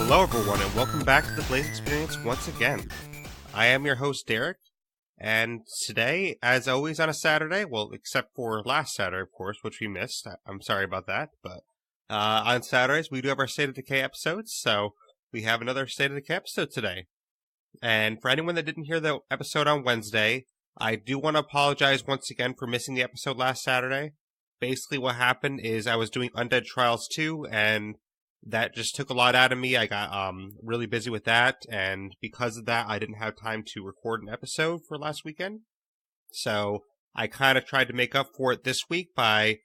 Hello everyone and welcome back to the Blaise XPerience once again. I am your host Derreck, and today, as always on a Saturday, well except for last Saturday of course, which we missed, I'm sorry about that, but on Saturdays we do have our State of Decay episodes, so we have another State of Decay episode today. And for anyone that didn't hear the episode on Wednesday, I do want to apologize once again for missing the episode last Saturday. Basically what happened is I was doing Undead Trials 2, and that just took a lot out of me. I got really busy with that, and because of that, I didn't have time to record an episode for last weekend. So I kind of tried to make up for it this week by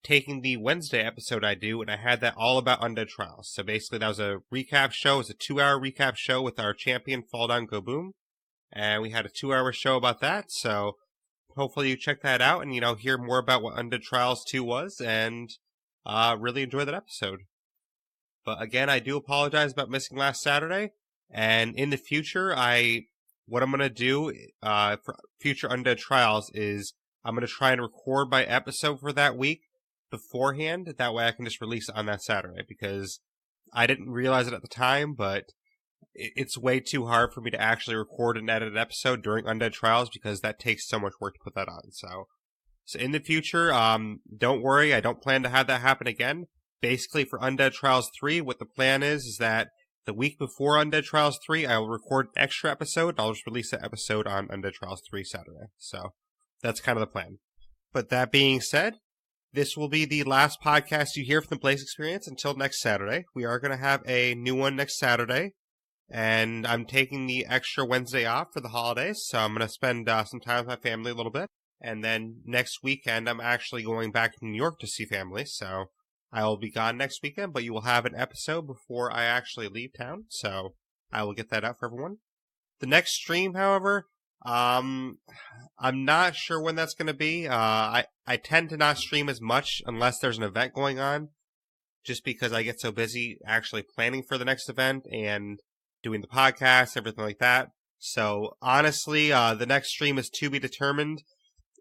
taking the Wednesday episode I do, and I had that all about Undead Trials. So basically that was a recap show. It was a 2-hour recap show with our champion, Fall Down Go Boom. And we had a 2-hour show about that, so hopefully you check that out and, hear more about what Undead Trials 2 was, and really enjoy that episode. But again, I do apologize about missing last Saturday, and in the future, what I'm going to do for future Undead Trials is I'm going to try and record my episode for that week beforehand. That way I can just release it on that Saturday, because I didn't realize it at the time, but it's way too hard for me to actually record and edit an episode during Undead Trials, because that takes so much work to put that on. So in the future, don't worry, I don't plan to have that happen again. Basically, for Undead Trials 3, what the plan is that the week before Undead Trials 3, I will record an extra episode. I'll just release that episode on Undead Trials 3 Saturday. So that's kind of the plan. But that being said, this will be the last podcast you hear from the Blaise XPerience until next Saturday. We are going to have a new one next Saturday, and I'm taking the extra Wednesday off for the holidays, so I'm going to spend some time with my family a little bit. And then next weekend, I'm actually going back to New York to see family, so I will be gone next weekend, but you will have an episode before I actually leave town, so I will get that out for everyone. The next stream, however, I'm not sure when that's going to be. I tend to not stream as much unless there's an event going on, just because I get so busy actually planning for the next event and doing the podcast, everything like that. So honestly, the next stream is to be determined.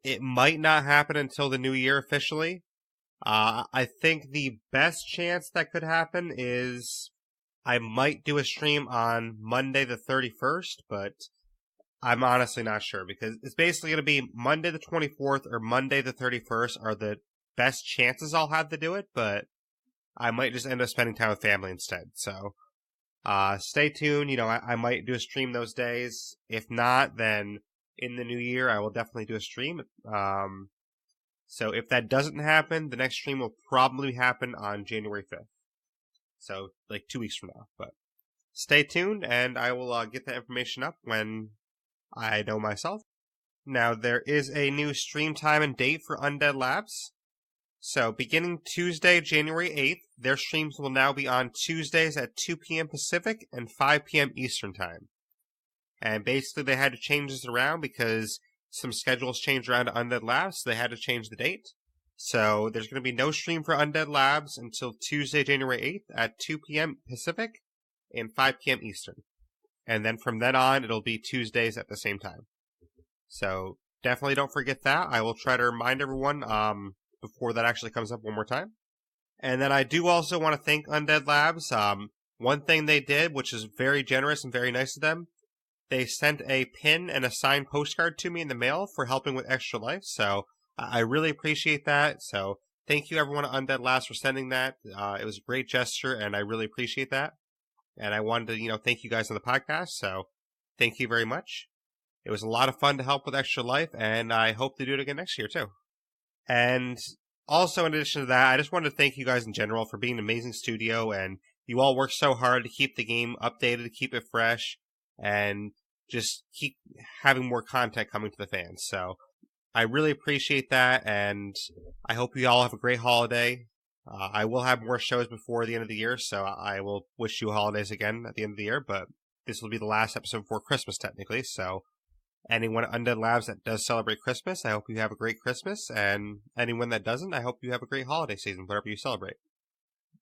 It might not happen until the new year officially. I think the best chance that could happen is I might do a stream on Monday the 31st, but I'm honestly not sure, because it's basically going to be Monday the 24th or Monday the 31st are the best chances I'll have to do it, but I might just end up spending time with family instead. So stay tuned. I might do a stream those days. If not, then in the new year, I will definitely do a stream. So if that doesn't happen, the next stream will probably happen on January 5th. So, 2 weeks from now. But stay tuned, and I will get that information up when I know myself. Now, there is a new stream time and date for Undead Labs. So, beginning Tuesday, January 8th, their streams will now be on Tuesdays at 2 p.m. Pacific and 5 p.m. Eastern Time. And basically, they had to change this around because some schedules changed around to Undead Labs, so they had to change the date. So there's going to be no stream for Undead Labs until Tuesday, January 8th at 2 p.m. Pacific and 5 p.m. Eastern. And then from then on, it'll be Tuesdays at the same time. So definitely don't forget that. I will try to remind everyone before that actually comes up one more time. And then I do also want to thank Undead Labs. One thing they did, which is very generous and very nice of them, they sent a pin and a signed postcard to me in the mail for helping with Extra Life, so I really appreciate that. So thank you everyone at Undead Labs for sending that. It was a great gesture, and I really appreciate that. And I wanted to, thank you guys on the podcast, so thank you very much. It was a lot of fun to help with Extra Life, and I hope to do it again next year, too. And also, in addition to that, I just wanted to thank you guys in general for being an amazing studio, and you all work so hard to keep the game updated, to keep it fresh, and just keep having more content coming to the fans. So I really appreciate that, and I hope you all have a great holiday. I will have more shows before the end of the year, so I will wish you holidays again at the end of the year, but this will be the last episode before Christmas, technically. So anyone at Undead Labs that does celebrate Christmas, I hope you have a great Christmas, and anyone that doesn't, I hope you have a great holiday season, whatever you celebrate.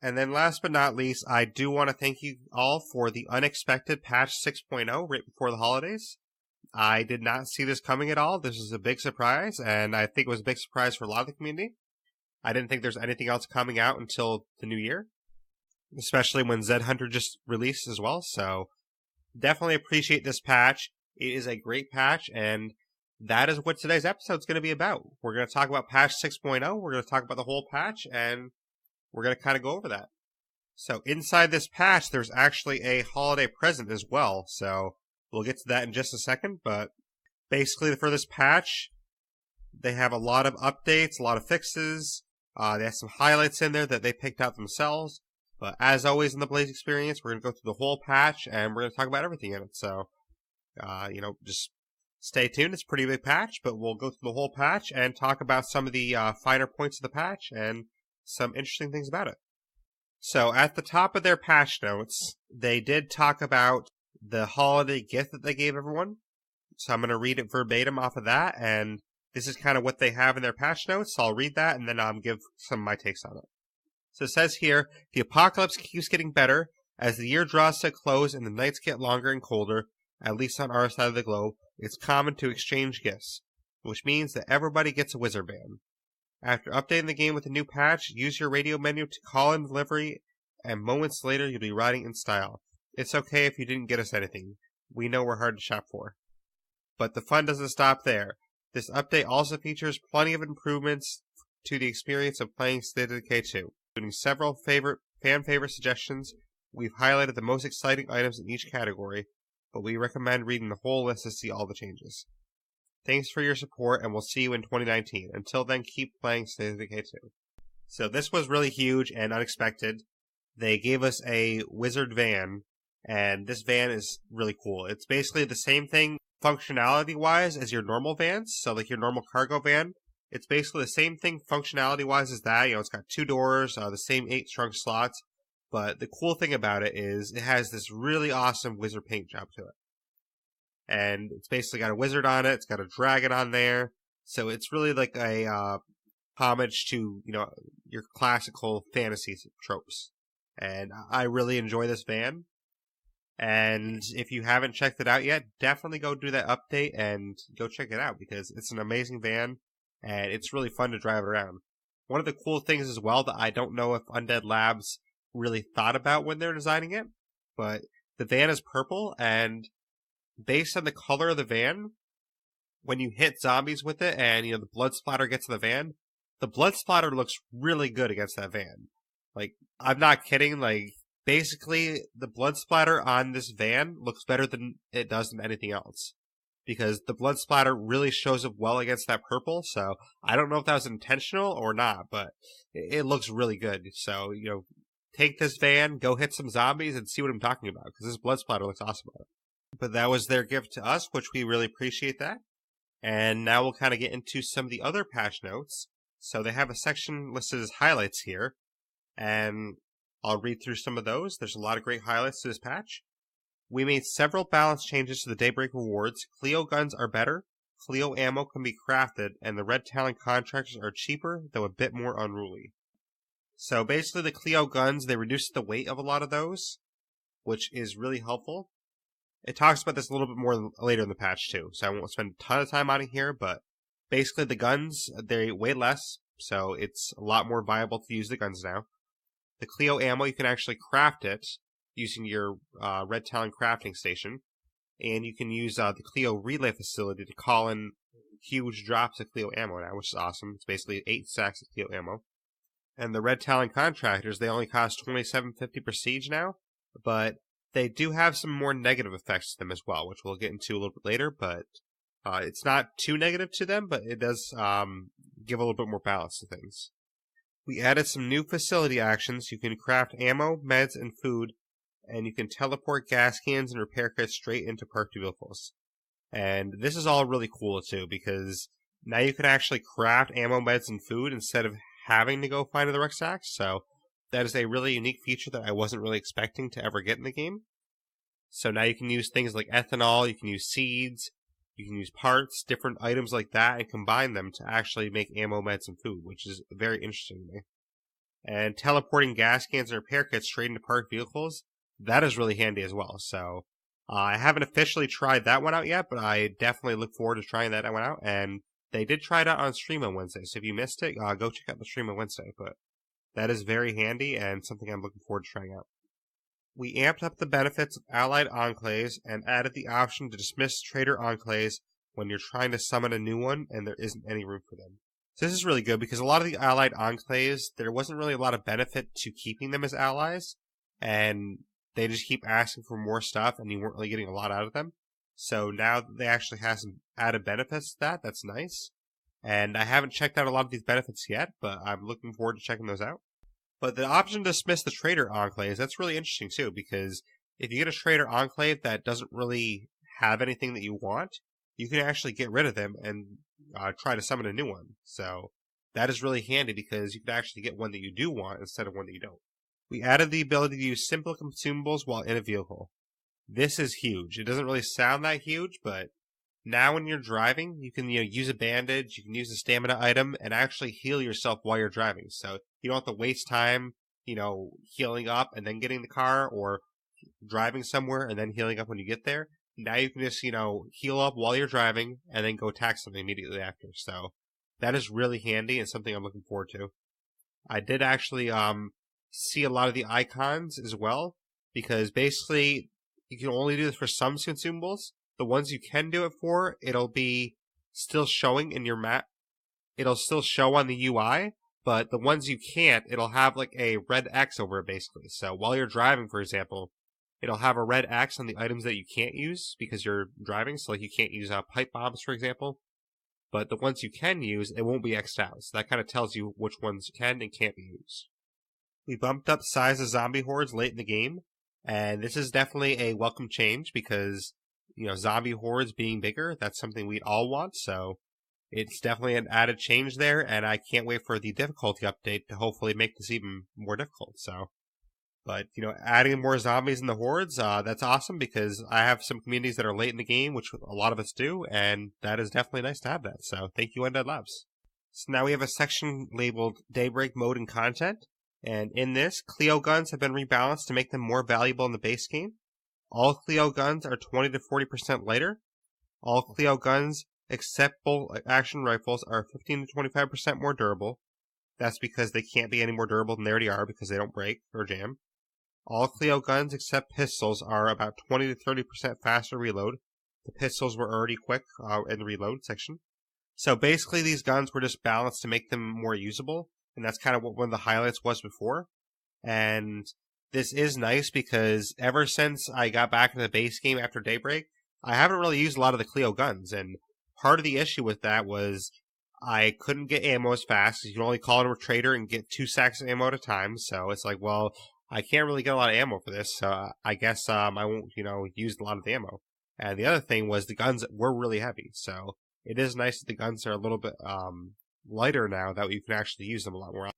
And then last but not least, I do want to thank you all for the unexpected patch 6.0 right before the holidays. I did not see this coming at all. This was a big surprise, and I think it was a big surprise for a lot of the community. I didn't think there's anything else coming out until the new year. especially when Zed Hunter just released as well. So definitely appreciate this patch. It is a great patch, and that is what today's episode is going to be about. We're going to talk about patch 6.0. We're going to talk about the whole patch, and we're going to kind of go over that. So inside this patch, there's actually a holiday present as well. So we'll get to that in just a second. But basically, for this patch, they have a lot of updates, a lot of fixes. They have some highlights in there that they picked out themselves. But as always in the Blaise XPerience, we're going to go through the whole patch, and we're going to talk about everything in it. So, just stay tuned. It's a pretty big patch, but we'll go through the whole patch and talk about some of the finer points of the patch and some interesting things about it. So, at the top of their patch notes, they did talk about the holiday gift that they gave everyone. So I'm going to read it verbatim off of that, and this is kind of what they have in their patch notes. So I'll read that, and then I'll give some of my takes on it. So it says here, the apocalypse keeps getting better. As the year draws to a close and the nights get longer and colder, at least on our side of the globe, it's common to exchange gifts, which means that everybody gets a wizard band. After updating the game with a new patch, use your radio menu to call in delivery, and moments later you'll be riding in style. It's okay if you didn't get us anything. We know we're hard to shop for. But the fun doesn't stop there. This update also features plenty of improvements to the experience of playing State of Decay 2, including several fan favorite suggestions. We've highlighted the most exciting items in each category, but we recommend reading the whole list to see all the changes. Thanks for your support, and we'll see you in 2019. Until then, keep playing State of Decay 2. So this was really huge and unexpected. They gave us a wizard van, and this van is really cool. It's basically the same thing functionality-wise as your normal vans, so like your normal cargo van. It's basically the same thing functionality-wise as that. It's got 2 doors, the same 8 trunk slots, but the cool thing about it is it has this really awesome wizard paint job to it. And it's basically got a wizard on it, it's got a dragon on there, so it's really like a homage to, your classical fantasy tropes. And I really enjoy this van. And if you haven't checked it out yet, definitely go do that update and go check it out, because it's an amazing van and it's really fun to drive around. One of the cool things as well that I don't know if Undead Labs really thought about when they're designing it, but the van is purple, and based on the color of the van, when you hit zombies with it and the blood splatter gets in the van, the blood splatter looks really good against that van. Like, I'm not kidding, basically, the blood splatter on this van looks better than it does in anything else, because the blood splatter really shows up well against that purple. So I don't know if that was intentional or not, but it looks really good. So, take this van, go hit some zombies, and see what I'm talking about, because this blood splatter looks awesome on it. But that was their gift to us, which we really appreciate that. And now we'll kind of get into some of the other patch notes. So they have a section listed as highlights here, and I'll read through some of those. There's a lot of great highlights to this patch. We made several balance changes to the Daybreak rewards. Clio guns are better, Clio ammo can be crafted, and the red talent contractors are cheaper, though a bit more unruly. So basically the Clio guns, they reduced the weight of a lot of those, which is really helpful. It talks about this a little bit more later in the patch too, so I won't spend a ton of time on it here, but basically the guns, they weigh less, so it's a lot more viable to use the guns now. The Clio ammo, you can actually craft it using your Red Talon crafting station. And you can use the Clio relay facility to call in huge drops of Clio ammo now, which is awesome. It's basically 8 stacks of Clio ammo. And the Red Talon contractors, they only cost $27.50 per siege now, but they do have some more negative effects to them as well, which we'll get into a little bit later, but it's not too negative to them, but it does give a little bit more balance to things. We added some new facility actions. You can craft ammo, meds, and food, and you can teleport gas cans and repair kits straight into parked vehicles. And this is all really cool too, because now you can actually craft ammo, meds, and food instead of having to go find the rucksacks. So that is a really unique feature that I wasn't really expecting to ever get in the game. So now you can use things like ethanol, you can use seeds, you can use parts, different items like that, and combine them to actually make ammo, meds, and food, which is very interesting to me. And teleporting gas cans and repair kits straight into parked vehicles, that is really handy as well. So I haven't officially tried that one out yet, but I definitely look forward to trying that one out. And they did try it out on stream on Wednesday, so if you missed it, go check out the stream on Wednesday. But That is very handy and something I'm looking forward to trying out. We amped up the benefits of allied enclaves and added the option to dismiss traitor enclaves when you're trying to summon a new one and there isn't any room for them. So this is really good because a lot of the allied enclaves, there wasn't really a lot of benefit to keeping them as allies, and they just keep asking for more stuff and you weren't really getting a lot out of them. So now they actually have some added benefits to that. That's nice. And I haven't checked out a lot of these benefits yet, but I'm looking forward to checking those out. But the option to dismiss the traitor enclaves, that's really interesting too, because if you get a traitor enclave that doesn't really have anything that you want, you can actually get rid of them and try to summon a new one. So that is really handy because you can actually get one that you do want instead of one that you don't. We added the ability to use simple consumables while in a vehicle. This is huge. It doesn't really sound that huge, but now when you're driving, you can use a bandage, you can use a stamina item, and actually heal yourself while you're driving. So you don't have to waste time, healing up and then getting the car, or driving somewhere and then healing up when you get there. Now you can just, heal up while you're driving and then go attack something immediately after. So that is really handy and something I'm looking forward to. I did actually see a lot of the icons as well, because basically you can only do this for some consumables. The ones you can do it for, it'll be still showing in your map. It'll still show on the UI, but the ones you can't, it'll have like a red X over it basically. So while you're driving, for example, it'll have a red X on the items that you can't use because you're driving. So like you can't use pipe bombs, for example. But the ones you can use, it won't be X'd out. So that kind of tells you which ones can and can't be used. We bumped up size of zombie hordes late in the game, and this is definitely a welcome change because zombie hordes being bigger, that's something we'd all want, so it's definitely an added change there, and I can't wait for the difficulty update to hopefully make this even more difficult, But, adding more zombies in the hordes, that's awesome because I have some communities that are late in the game, which a lot of us do, and that is definitely nice to have that, so thank you, Undead Labs. So now we have a section labeled Daybreak Mode and Content, and in this, Clio guns have been rebalanced to make them more valuable in the base game. All Clio guns are 20 to 40% lighter. All Clio guns, except bolt action rifles, are 15 to 25% more durable. That's because they can't be any more durable than they already are because they don't break or jam. All Clio guns, except pistols, are about 20 to 30% faster reload. The pistols were already quick in the reload section. So basically these guns were just balanced to make them more usable, and that's kind of what one of the highlights was before. And this is nice because ever since I got back into the base game after Daybreak, I haven't really used a lot of the Clio guns, and part of the issue with that was I couldn't get ammo as fast, because you can only call in a trader and get 2 sacks of ammo at a time, so it's like, well, I can't really get a lot of ammo for this, so I guess I won't, use a lot of the ammo. And the other thing was the guns were really heavy, so it is nice that the guns are a little bit lighter now, that you can actually use them a lot more.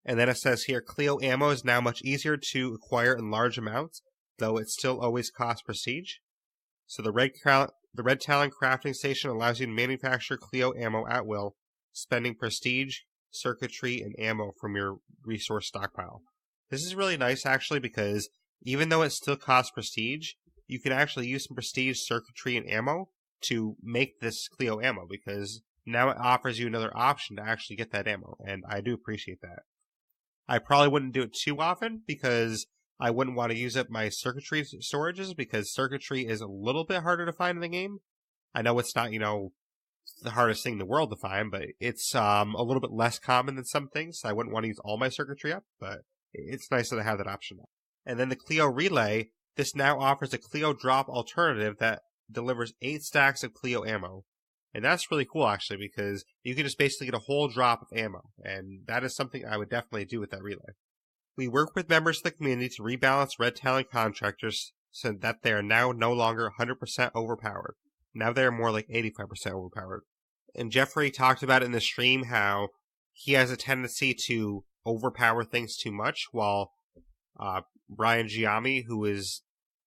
And then it says here, Clio ammo is now much easier to acquire in large amounts, though it still always costs prestige. So the Red Talon crafting station allows you to manufacture Clio ammo at will, spending prestige, circuitry, and ammo from your resource stockpile. This is really nice actually because even though it still costs prestige, you can actually use some prestige, circuitry, and ammo to make this Clio ammo because now it offers you another option to actually get that ammo, and I do appreciate that. I probably wouldn't do it too often because I wouldn't want to use up my circuitry storages because circuitry is a little bit harder to find in the game. I know it's not, the hardest thing in the world to find, but it's a little bit less common than some things. So I wouldn't want to use all my circuitry up, but it's nice that I have that option. And then the Clio Relay, this now offers a Clio drop alternative that delivers 8 stacks of Clio ammo. And that's really cool, actually, because you can just basically get a whole drop of ammo, and that is something I would definitely do with that relay. We work with members of the community to rebalance Red Talon contractors so that they are now no longer 100% overpowered. Now they are more like 85% overpowered. And Jeffrey talked about in the stream how he has a tendency to overpower things too much, while Brian Giammi, who is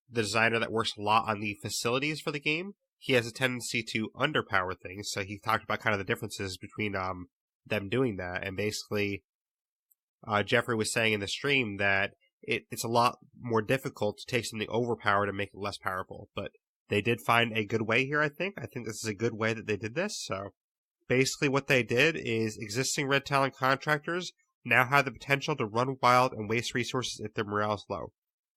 the designer that works a lot on the facilities for the game, he has a tendency to underpower things, so he talked about kind of the differences between them doing that, and basically Jeffrey was saying in the stream that it's a lot more difficult to take something overpowered and make it less powerful, but they did find a good way here, I think. I think this is a good way that they did this, so basically what they did is existing Red Talon contractors now have the potential to run wild and waste resources if their morale is low.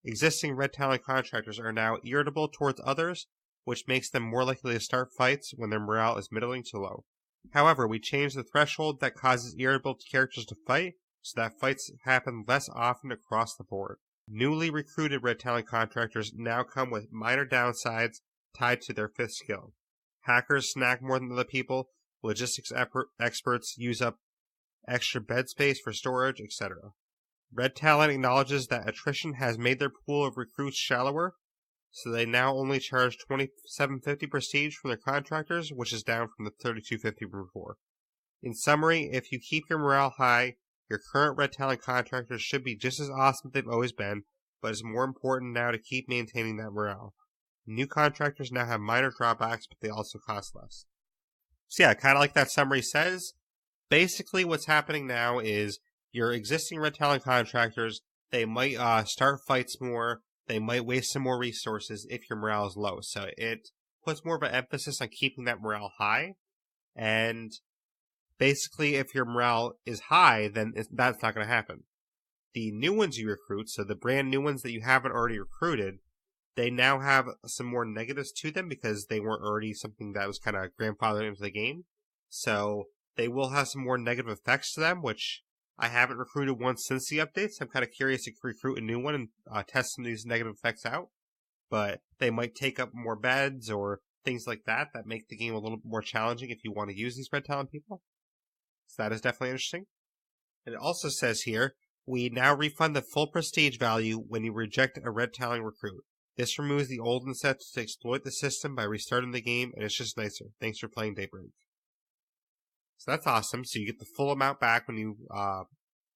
Existing red talon contractors are now irritable towards others, which makes them more likely to start fights when their morale is middling to low. However, we changed the threshold that causes irritable characters to fight, so that fights happen less often across the board. Newly recruited red talon contractors now come with minor downsides tied to their 5th skill. Hackers snack more than other people, logistics experts use up extra bed space for storage, etc. Red Talon acknowledges that attrition has made their pool of recruits shallower, so they now only charge $27.50 prestige from their contractors, which is down from the $32.50 before. In summary, if you keep your morale high, your current Red Talon contractors should be just as awesome as they've always been, but it's more important now to keep maintaining that morale. New contractors now have minor drawbacks, but they also cost less. So yeah, kind of like that summary says, basically what's happening now is your existing Red Talon contractors, they might start fights more, they might waste some more resources if your morale is low. So it puts more of an emphasis on keeping that morale high, and basically if your morale is high, then that's not going to happen. The new ones you recruit, so the brand new ones that you haven't already recruited, they now have some more negatives to them because they weren't already something that was kind of grandfathered into the game. So they will have some more negative effects to them, which I haven't recruited one since the updates. I'm kind of curious to recruit a new one and test some of these negative effects out. But they might take up more beds or things like that make the game a little more challenging if you want to use these Red Talon people. So that is definitely interesting. And it also says here, we now refund the full prestige value when you reject a Red Talon recruit. This removes the old incentive to exploit the system by restarting the game, and it's just nicer. Thanks for playing Daybreak. So that's awesome. So you get the full amount back when you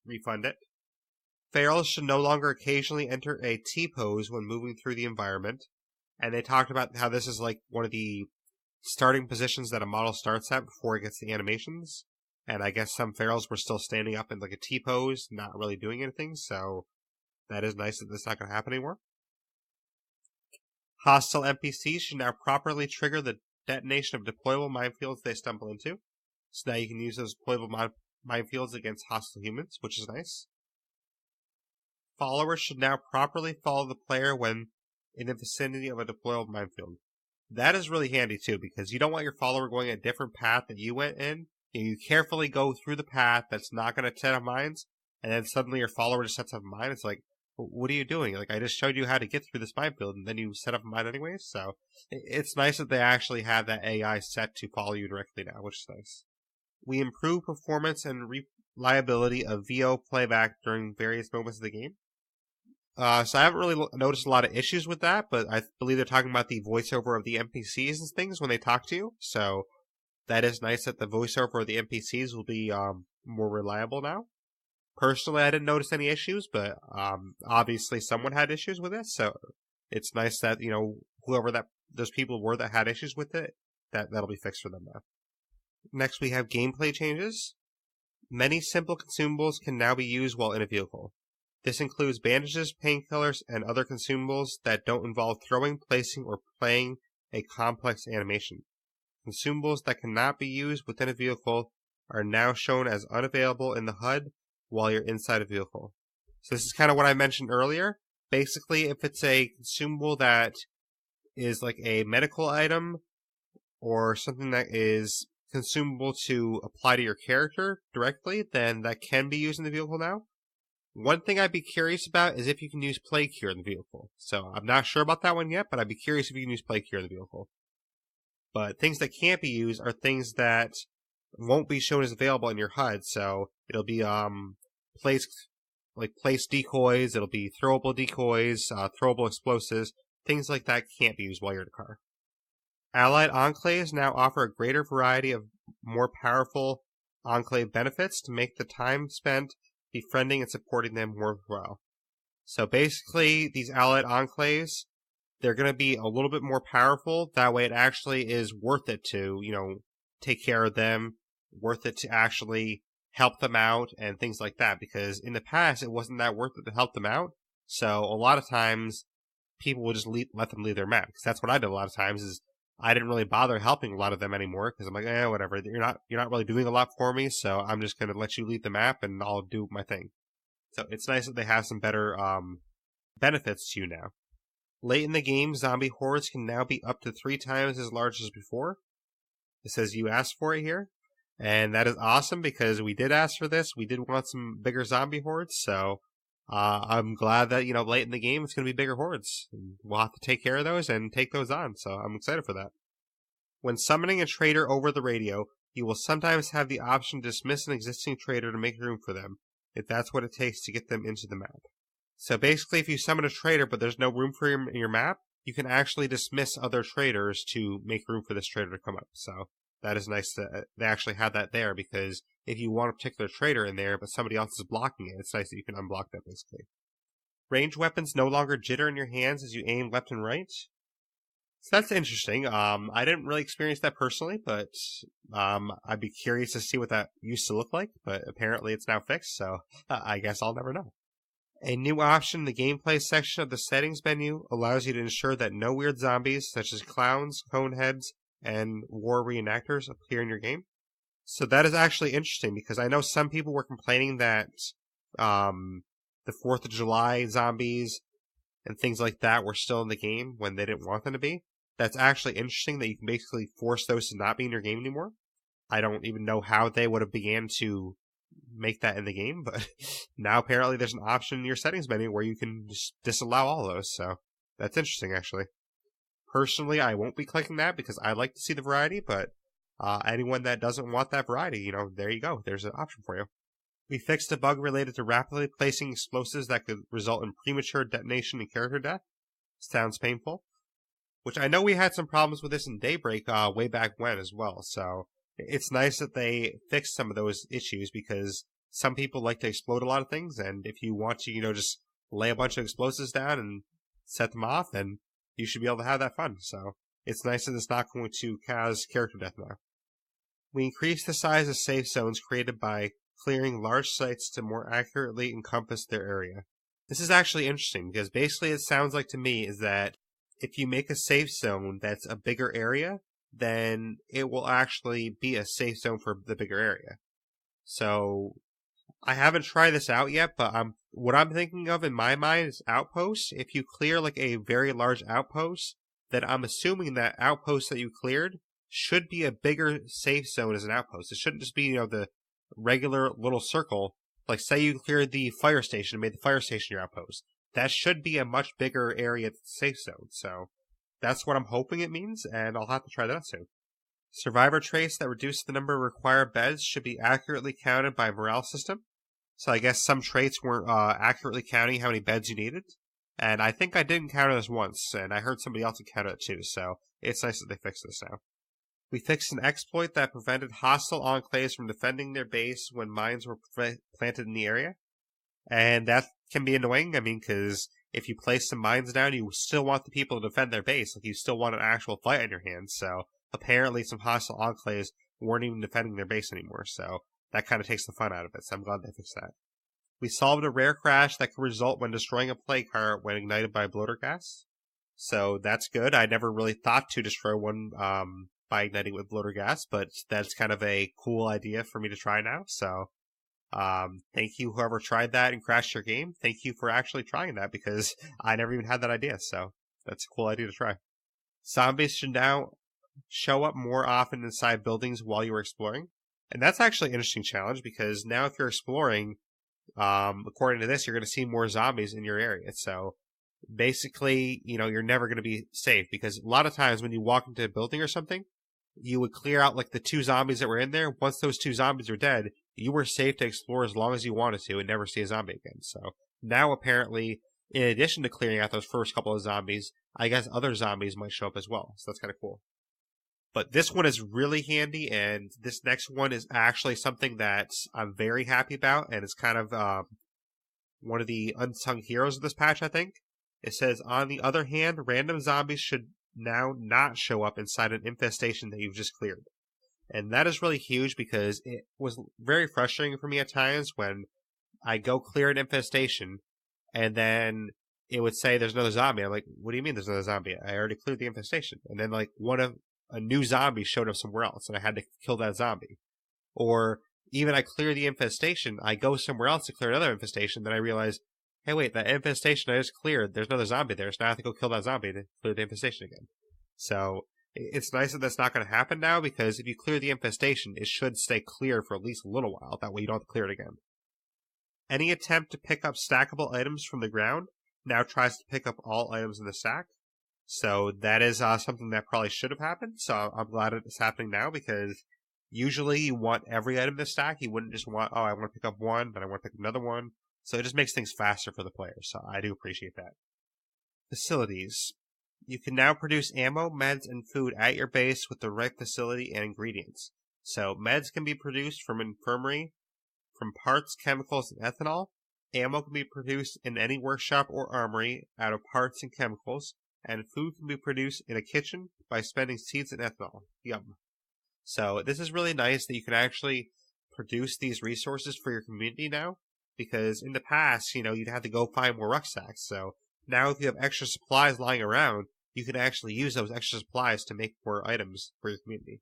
refund it. Ferals should no longer occasionally enter a T-pose when moving through the environment. And they talked about how this is like one of the starting positions that a model starts at before it gets the animations. And I guess some Ferals were still standing up in like a T-pose, not really doing anything. So that is nice that that's not going to happen anymore. Hostile NPCs should now properly trigger the detonation of deployable minefields they stumble into. So now you can use those deployable minefields against hostile humans, which is nice. Followers should now properly follow the player when in the vicinity of a deployable minefield. That is really handy too, because you don't want your follower going a different path that you went in. You carefully go through the path that's not going to set up mines, and then suddenly your follower just sets up a mine. It's like, what are you doing? Like, I just showed you how to get through this minefield, and then you set up a mine anyways. So it's nice that they actually have that AI set to follow you directly now, which is nice. We improve performance and reliability of VO playback during various moments of the game. So I haven't really noticed a lot of issues with that, but I believe they're talking about the voiceover of the NPCs and things when they talk to you. So that is nice that the voiceover of the NPCs will be more reliable now. Personally, I didn't notice any issues, but obviously someone had issues with it, so it's nice that, you know, whoever those people were that had issues with it, that'll be fixed for them now. Next, we have gameplay changes. Many simple consumables can now be used while in a vehicle. This includes bandages, painkillers, and other consumables that don't involve throwing, placing, or playing a complex animation. Consumables that cannot be used within a vehicle are now shown as unavailable in the HUD while you're inside a vehicle. So this is kind of what I mentioned earlier. Basically, if it's a consumable that is like a medical item or something that is consumable to apply to your character directly, then that can be used in the vehicle now. One thing I'd be curious about is if you can use Plague Cure in the vehicle. So I'm not sure about that one yet, but I'd be curious if you can use Plague Cure in the vehicle. But things that can't be used are things that won't be shown as available in your HUD. So it'll be place decoys, it'll be throwable decoys, throwable explosives, things like that can't be used while you're in a car. Allied enclaves now offer a greater variety of more powerful enclave benefits to make the time spent befriending and supporting them worthwhile. So basically, these allied enclaves, they're going to be a little bit more powerful. That way it actually is worth it to, you know, take care of them, worth it to actually help them out and things like that. Because in the past, it wasn't that worth it to help them out. So a lot of times, people will just let them leave their map. Because that's what I did a lot of times is I didn't really bother helping a lot of them anymore because I'm like, whatever. You're not really doing a lot for me, so I'm just gonna let you lead the map and I'll do my thing. So it's nice that they have some better benefits to you now. Late in the game, zombie hordes can now be up to 3 times as large as before. It says you asked for it here. And that is awesome because we did ask for this. We did want some bigger zombie hordes, so I'm glad that, late in the game it's going to be bigger hordes. We'll have to take care of those and take those on, so I'm excited for that. When summoning a trader over the radio, you will sometimes have the option to dismiss an existing trader to make room for them, if that's what it takes to get them into the map. So basically, if you summon a trader but there's no room for him in your map, you can actually dismiss other traders to make room for this trader to come up. So that is nice that they actually have that there, because if you want a particular trader in there but somebody else is blocking it, it's nice that you can unblock that basically. Ranged weapons no longer jitter in your hands as you aim left and right. So that's interesting. I didn't really experience that personally, but I'd be curious to see what that used to look like, but apparently it's now fixed, so I guess I'll never know. A new option in the gameplay section of the settings menu allows you to ensure that no weird zombies, such as clowns, coneheads, and war reenactors appear in your game. So that is actually interesting, because I know some people were complaining that the 4th of July zombies and things like that were still in the game when they didn't want them to be. That's actually interesting that you can basically force those to not be in your game anymore. I don't even know how they would have began to make that in the game, but now apparently there's an option in your settings menu where you can just disallow all those, so that's interesting actually. Personally, I won't be clicking that because I like to see the variety, but anyone that doesn't want that variety, there you go. There's an option for you. We fixed a bug related to rapidly placing explosives that could result in premature detonation and character death. Sounds painful. Which I know we had some problems with this in Daybreak way back when as well, so it's nice that they fixed some of those issues, because some people like to explode a lot of things, and if you want to, just lay a bunch of explosives down and set them off, then you should be able to have that fun. So it's nice that it's not going to cause character death now. We increased the size of safe zones created by clearing large sites to more accurately encompass their area. This is actually interesting, because basically it sounds like to me is that if you make a safe zone that's a bigger area, then it will actually be a safe zone for the bigger area. So I haven't tried this out yet, but what I'm thinking of in my mind is outposts. If you clear like a very large outpost, then I'm assuming that outpost that you cleared should be a bigger safe zone as an outpost. It shouldn't just be, the regular little circle. Like say you cleared the fire station and made the fire station your outpost. That should be a much bigger area safe zone. So that's what I'm hoping it means, and I'll have to try that out soon. Survivor traits that reduce the number of required beds should be accurately counted by a morale system. So I guess some traits weren't accurately counting how many beds you needed. And I think I didn't count it as once, and I heard somebody else had counted it too, so it's nice that they fixed this now. We fixed an exploit that prevented hostile enclaves from defending their base when mines were planted in the area. And that can be annoying, because if you place some mines down, you still want the people to defend their base. Like, you still want an actual fight on your hands. So apparently some hostile enclaves weren't even defending their base anymore. So that kind of takes the fun out of it. So I'm glad they fixed that. We solved a rare crash that could result when destroying a plague cart when ignited by bloater gas. So that's good. I never really thought to destroy one by igniting with bloater gas, but that's kind of a cool idea for me to try now. So thank you, whoever tried that and crashed your game. Thank you for actually trying that, because I never even had that idea. So that's a cool idea to try. Zombies should now show up more often inside buildings while you are exploring. And that's actually an interesting challenge, because now if you're exploring, according to this, you're going to see more zombies in your area. So basically, you're never going to be safe, because a lot of times when you walk into a building or something, you would clear out like the 2 zombies that were in there. Once those 2 zombies are dead, you were safe to explore as long as you wanted to and never see a zombie again. So now apparently, in addition to clearing out those first couple of zombies, I guess other zombies might show up as well. So that's kind of cool. But this one is really handy, and this next one is actually something that I'm very happy about, and it's kind of one of the unsung heroes of this patch, I think. It says, on the other hand, random zombies should now not show up inside an infestation that you've just cleared. And that is really huge, because it was very frustrating for me at times when I go clear an infestation, and then it would say there's another zombie. I'm like, what do you mean there's another zombie? I already cleared the infestation. And then like a new zombie showed up somewhere else and I had to kill that zombie. Or even I clear the infestation, I go somewhere else to clear another infestation, then I realize, hey wait, that infestation I just cleared, there's another zombie there, so now I have to go kill that zombie to clear the infestation again. So it's nice that that's not going to happen now, because if you clear the infestation, it should stay clear for at least a little while. That way you don't have to clear it again. Any attempt to pick up stackable items from the ground now tries to pick up all items in the stack. So that is something that probably should have happened. So I'm glad it's happening now, because usually you want every item in the stack. You wouldn't just want, oh, I want to pick up one, then I want to pick another one. So it just makes things faster for the players. So I do appreciate that. Facilities. You can now produce ammo, meds, and food at your base with the right facility and ingredients. So meds can be produced from infirmary, from parts, chemicals, and ethanol. Ammo can be produced in any workshop or armory out of parts and chemicals. And food can be produced in a kitchen by spending seeds and ethanol. Yum. So this is really nice that you can actually produce these resources for your community now, because in the past, you'd have to go find more rucksacks. So now if you have extra supplies lying around, you can actually use those extra supplies to make more items for your community.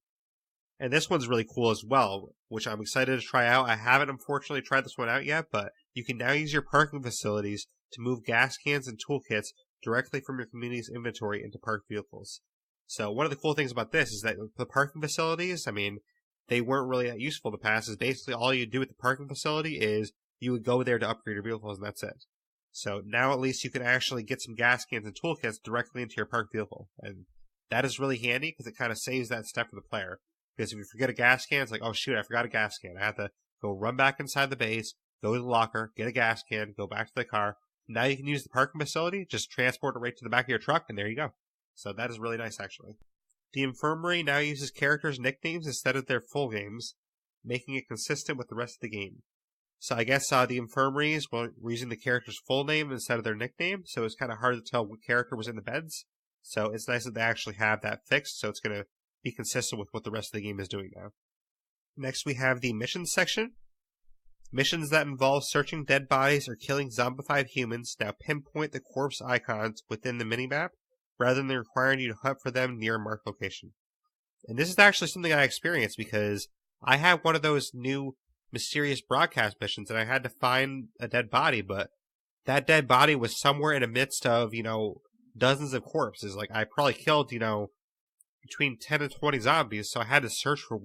And this one's really cool as well, which I'm excited to try out. I haven't unfortunately tried this one out yet, but you can now use your parking facilities to move gas cans and toolkits directly from your community's inventory into parked vehicles. So one of the cool things about this is that the parking facilities, they weren't really that useful in the past. Is basically all you do at the parking facility is you would go there to upgrade your vehicles, and that's it. So now at least you can actually get some gas cans and toolkits directly into your parked vehicle. And that is really handy because it kind of saves that step for the player. Because if you forget a gas can, it's like, oh shoot, I forgot a gas can. I have to go run back inside the base, go to the locker, get a gas can, go back to the car. Now you can use the parking facility, just transport it right to the back of your truck, and there you go. So that is really nice, actually. The infirmary now uses characters' nicknames instead of their full names, making it consistent with the rest of the game. So I guess the infirmaries were using the character's full name instead of their nickname, so it's kind of hard to tell what character was in the beds. So it's nice that they actually have that fixed, so it's going to be consistent with what the rest of the game is doing now. Next we have the missions section. Missions that involve searching dead bodies or killing zombified humans now pinpoint the corpse icons within the minimap, rather than requiring you to hunt for them near a marked location. And this is actually something I experienced, because I had one of those new mysterious broadcast missions and I had to find a dead body, but that dead body was somewhere in the midst of, dozens of corpses. Like, I probably killed, between 10 and 20 zombies, so I had to search for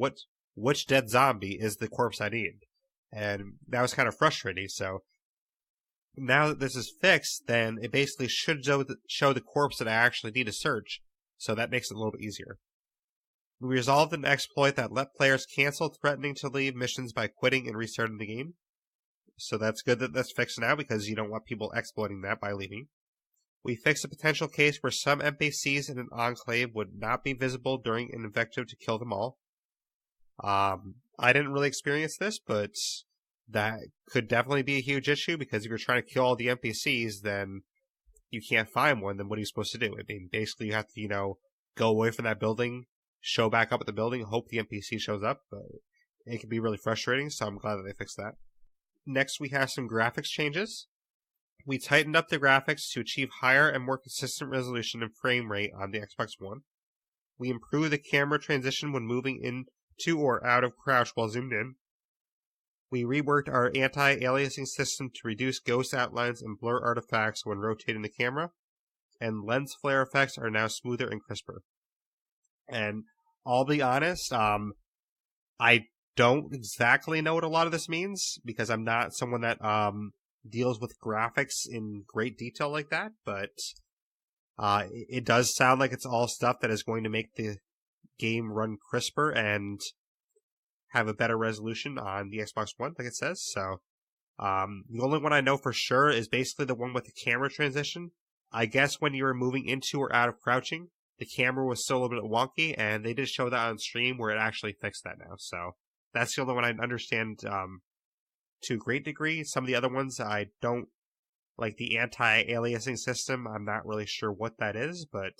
which dead zombie is the corpse I need. And that was kind of frustrating, so now that this is fixed, then it basically should show the corpse that I actually need to search, so that makes it a little bit easier. We resolved an exploit that let players cancel threatening to leave missions by quitting and restarting the game. So that's good that that's fixed now, because you don't want people exploiting that by leaving. We fixed a potential case where some NPCs in an enclave would not be visible during an invective to kill them all. I didn't really experience this, but that could definitely be a huge issue, because if you're trying to kill all the NPCs, then you can't find one, then what are you supposed to do? Basically you have to, go away from that building, show back up at the building, hope the NPC shows up, but it can be really frustrating, so I'm glad that they fixed that. Next, we have some graphics changes. We tightened up the graphics to achieve higher and more consistent resolution and frame rate on the Xbox One. We improved the camera transition when moving into or out of crouch while zoomed in. We reworked our anti-aliasing system to reduce ghost outlines and blur artifacts when rotating the camera, and lens flare effects are now smoother and crisper. And I'll be honest, I don't exactly know what a lot of this means, because I'm not someone that deals with graphics in great detail like that, but it does sound like it's all stuff that is going to make the game run crisper and have a better resolution on the Xbox One, like it says. So the only one I know for sure is basically the one with the camera transition. I guess when you were moving into or out of crouching, the camera was still a little bit wonky, and they did show that on stream where it actually fixed that now. So that's the only one I understand to a great degree. Some of the other ones I don't, like the anti-aliasing system, I'm not really sure what that is, but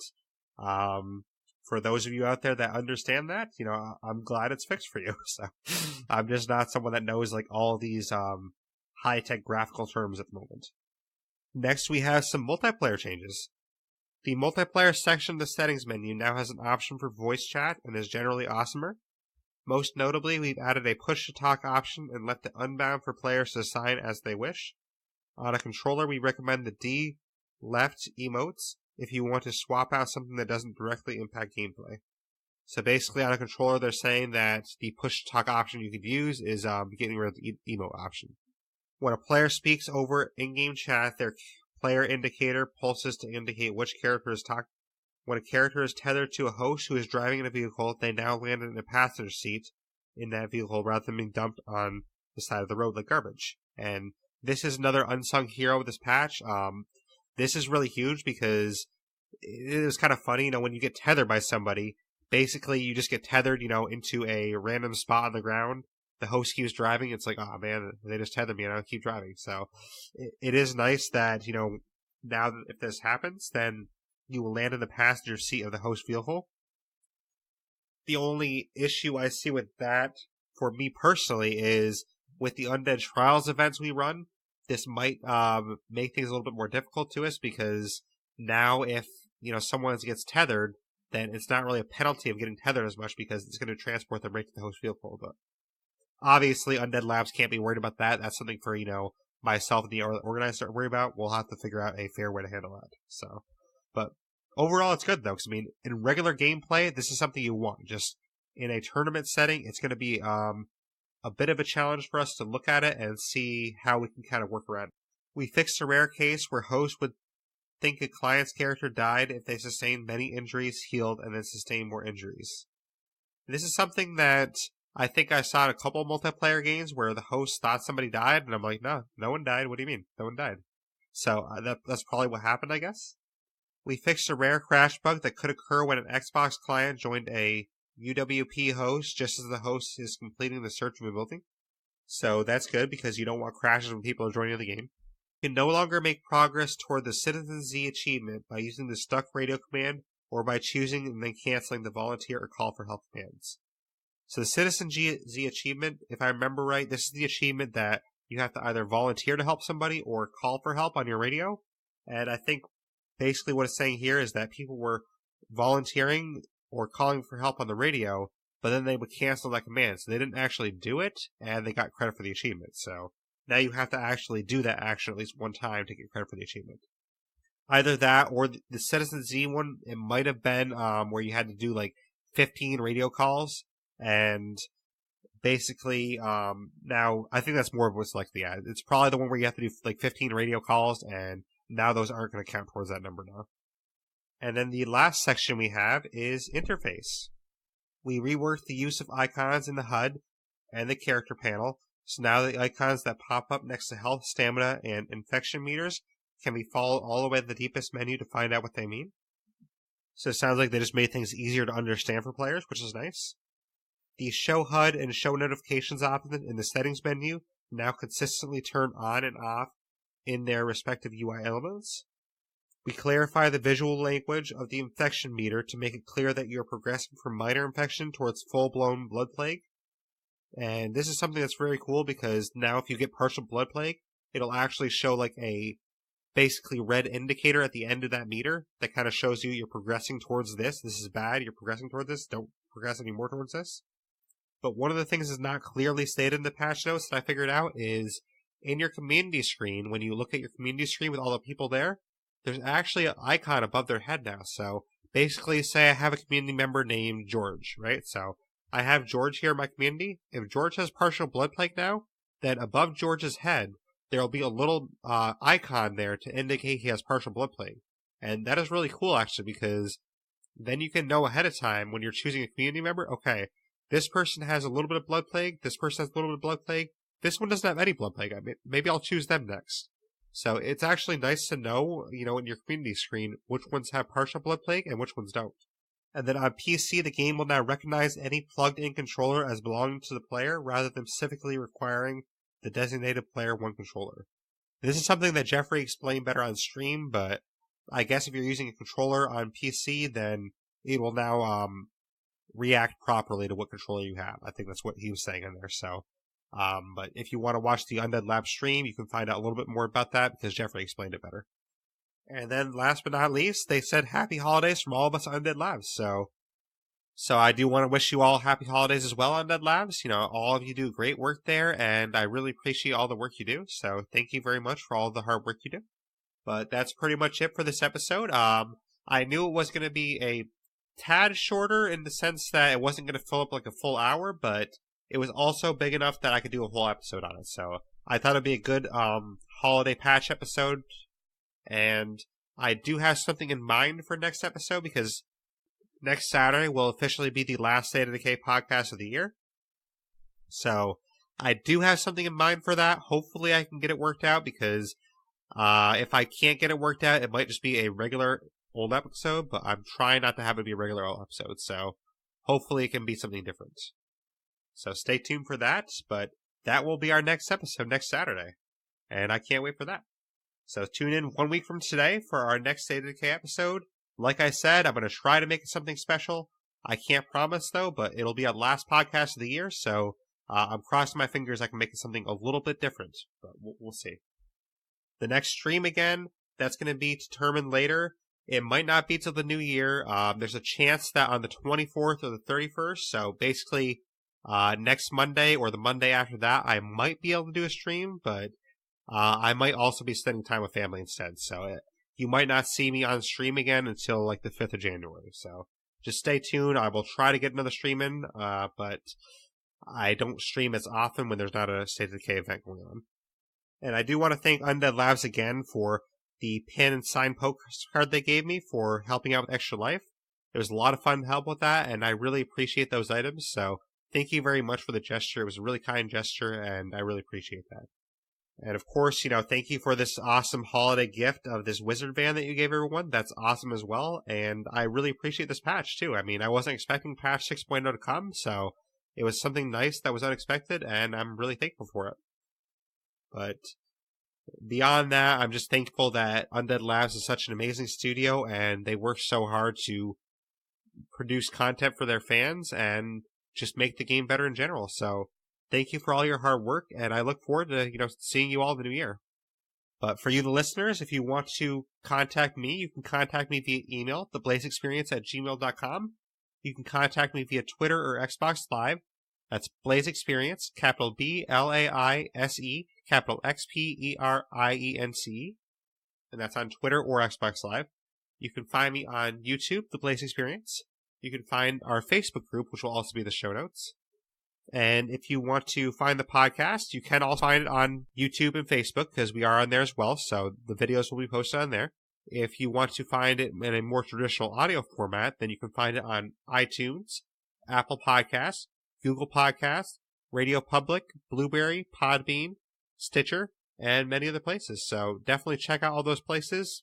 for those of you out there that understand that, I'm glad it's fixed for you. So I'm just not someone that knows like all these high-tech graphical terms at the moment. Next, we have some multiplayer changes. The multiplayer section of the settings menu now has an option for voice chat and is generally awesomer. Most notably, we've added a push-to-talk option and left it unbound for players to assign as they wish. On a controller, we recommend the D left emotes if you want to swap out something that doesn't directly impact gameplay. So basically, on a controller, they're saying that the push-to-talk option you could use is getting rid of the emote option. When a player speaks over in-game chat, their player indicator pulses to indicate which character is talking. When a character is tethered to a host who is driving in a vehicle, they now land in a passenger seat in that vehicle rather than being dumped on the side of the road like garbage. And this is another unsung hero of this patch. This is really huge because it was kind of funny, when you get tethered by somebody, basically you just get tethered, into a random spot on the ground. The host keeps driving. It's like, oh man, they just tethered me and I'll keep driving. So it is nice that, now that if this happens, then you will land in the passenger seat of the host vehicle. The only issue I see with that, for me personally, is with the Undead Trials events we run, this might make things a little bit more difficult to us because now if, someone gets tethered, then it's not really a penalty of getting tethered as much because it's going to transport them right to the host vehicle. But obviously, Undead Labs can't be worried about that. That's something for, myself and the organizer to worry about. We'll have to figure out a fair way to handle that. So, but overall, it's good, though, because, in regular gameplay, this is something you want. Just in a tournament setting, it's going to be a bit of a challenge for us to look at it and see how we can kind of work around it. We fixed a rare case where hosts would think a client's character died if they sustained many injuries, healed, and then sustained more injuries. This is something that I think I saw in a couple of multiplayer games where the host thought somebody died, and I'm like, no one died. What do you mean? No one died. So that's probably what happened, I guess. We fixed a rare crash bug that could occur when an Xbox client joined a UWP host just as the host is completing the search of a building. So that's good because you don't want crashes when people are joining the game. You can no longer make progress toward the Citizen Z achievement by using the stuck radio command or by choosing and then canceling the volunteer or call for help commands. So the Citizen Z achievement, if I remember right, this is the achievement that you have to either volunteer to help somebody or call for help on your radio. And I think basically what it's saying here is that people were volunteering or calling for help on the radio, but then they would cancel that command. So they didn't actually do it, and they got credit for the achievement. So now you have to actually do that action at least one time to get credit for the achievement. Either that or the Citizen Z one, it might have been where you had to do like 15 radio calls. And basically, now I think that's more of what's like the ad. It's probably the one where you have to do like 15 radio calls, and now those aren't going to count towards that number now. And then the last section we have is interface. We reworked the use of icons in the HUD and the character panel. So now the icons that pop up next to health, stamina, and infection meters can be followed all the way to the deepest menu to find out what they mean. So it sounds like they just made things easier to understand for players, which is nice. The show HUD and show notifications option in the settings menu now consistently turn on and off in their respective UI elements. We clarify the visual language of the infection meter to make it clear that you're progressing from minor infection towards full-blown blood plague. And this is something that's very cool because now if you get partial blood plague, it'll actually show like a basically red indicator at the end of that meter that kind of shows you you're progressing towards this. This is bad. You're progressing toward this. Don't progress any more towards this. But one of the things that's not clearly stated in the patch notes that I figured out is in your community screen, when you look at your community screen with all the people there, there's actually an icon above their head now. So basically, say I have a community member named George, right? So I have George here in my community. If George has partial blood plague now, then above George's head, there will be a little icon there to indicate he has partial blood plague. And that is really cool, actually, because then you can know ahead of time when you're choosing a community member, okay, this person has a little bit of blood plague, this person has a little bit of blood plague, this one doesn't have any blood plague. Maybe I'll choose them next. So it's actually nice to know, in your community screen, which ones have partial blood plague and which ones don't. And then on PC, the game will now recognize any plugged-in controller as belonging to the player rather than specifically requiring the designated player one controller. This is something that Jeffrey explained better on stream, but I guess if you're using a controller on PC, then it will now react properly to what controller you have. I think that's what he was saying in there. So But if you want to watch the Undead Labs stream, you can find out a little bit more about that because Jeffrey explained it better. And then last but not least, they said happy holidays from all of us at Undead Labs. So I do want to wish you all happy holidays as well, Undead Labs. All of you do great work there, and I really appreciate all the work you do. So thank you very much for all the hard work you do. But that's pretty much it for this episode. I knew it was going to be a tad shorter in the sense that it wasn't going to fill up like a full hour, but it was also big enough that I could do a whole episode on it. So I thought it'd be a good holiday patch episode. And I do have something in mind for next episode because next Saturday will officially be the last State of Decay podcast of the year. So I do have something in mind for that. Hopefully I can get it worked out because if I can't get it worked out, it might just be a regular old episode, but I'm trying not to have it be a regular old episode. So hopefully it can be something different. So stay tuned for that, but that will be our next episode next Saturday. And I can't wait for that. So tune in 1 week from today for our next State of Decay episode. Like I said, I'm going to try to make it something special. I can't promise, though, but it'll be our last podcast of the year, so I'm crossing my fingers I can make it something a little bit different, but we'll see. The next stream, again, that's going to be determined later. It might not be till the new year. There's a chance that on the 24th or the 31st, so basically next Monday or the Monday after that, I might be able to do a stream, but I might also be spending time with family instead, so you might not see me on stream again until like the 5th of January. So just stay tuned. I will try to get another stream in, but I don't stream as often when there's not a State of Decay event going on. And I do want to thank Undead Labs again for the pin and sign postcard they gave me for helping out with Extra Life. It was a lot of fun to help with that, and I really appreciate those items. So thank you very much for the gesture. It was a really kind gesture, and I really appreciate that. And of course, thank you for this awesome holiday gift of this wizard band that you gave everyone. That's awesome as well. And I really appreciate this patch too. I mean, I wasn't expecting patch 6.0 to come, so it was something nice that was unexpected, and I'm really thankful for it. But beyond that, I'm just thankful that Undead Labs is such an amazing studio, and they work so hard to produce content for their fans and just make the game better in general. So thank you for all your hard work, and I look forward to, seeing you all in the new year. But for you, the listeners, if you want to contact me, you can contact me via email, theblaisexperience@gmail.com. You can contact me via Twitter or Xbox Live. That's Blaise XPerience, capital BLAISE, capital XPERIENCE. And that's on Twitter or Xbox Live. You can find me on YouTube, The Blaise XPerience. You can find our Facebook group, which will also be in the show notes. And if you want to find the podcast, you can also find it on YouTube and Facebook because we are on there as well. So the videos will be posted on there. If you want to find it in a more traditional audio format, then you can find it on iTunes, Apple Podcasts, Google Podcasts, Radio Public, Blueberry, Podbean, Stitcher, and many other places. So definitely check out all those places.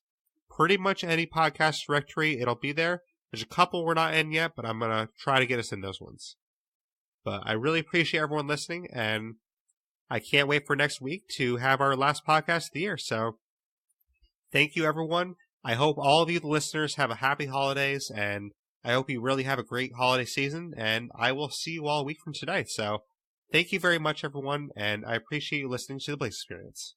Pretty much any podcast directory, it'll be there. There's a couple we're not in yet, but I'm going to try to get us in those ones. But I really appreciate everyone listening, and I can't wait for next week to have our last podcast of the year. So thank you, everyone. I hope all of you, the listeners, have a happy holidays, and I hope you really have a great holiday season, and I will see you all a week from today. So thank you very much, everyone, and I appreciate you listening to the Blaise XPerience.